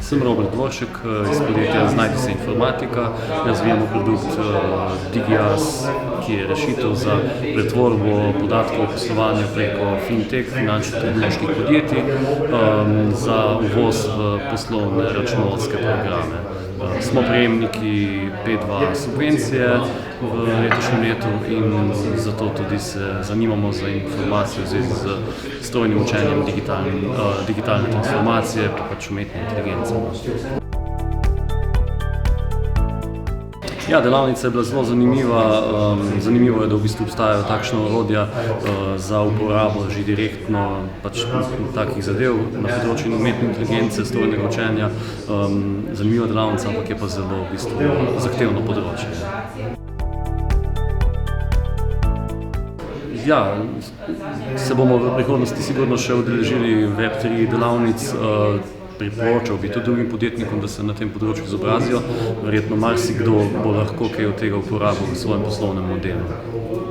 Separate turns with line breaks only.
Sem Robert Dvoršek iz podjetja Znajdi se informatika. Razvijamo produkt DigiAs, ki je rešitev za pretvorbo podatkov o poslovanju preko fintech, finančno-tehnoloških podjetij, za uvoz v poslovne računovodske programe. Smo prejemniki P2 subvencije v letošnjem letu in zato tudi se zanimamo za informacije v zvezi z strojnim učenjem digitalne transformacije, pa pač umetne inteligence. Ja, delavnica je bila zelo zanimiva. Zanimivo je, da v bistvu obstajajo takšna orodja za uporabo že direktno takih zadev na področju umetne inteligence, strojnega učenja. Zanimiva delavnica, ampak je pa zelo v bistvu zahtevno področje. Ja, se bomo v prihodnosti sigurno še udeležili Web3 delavnic. Priporočal bi tudi drugim podjetnikom, da se na tem področju izobrazijo. Verjetno marsikdo bo lahko kaj od tega uporabil v svojem poslovnem modelu.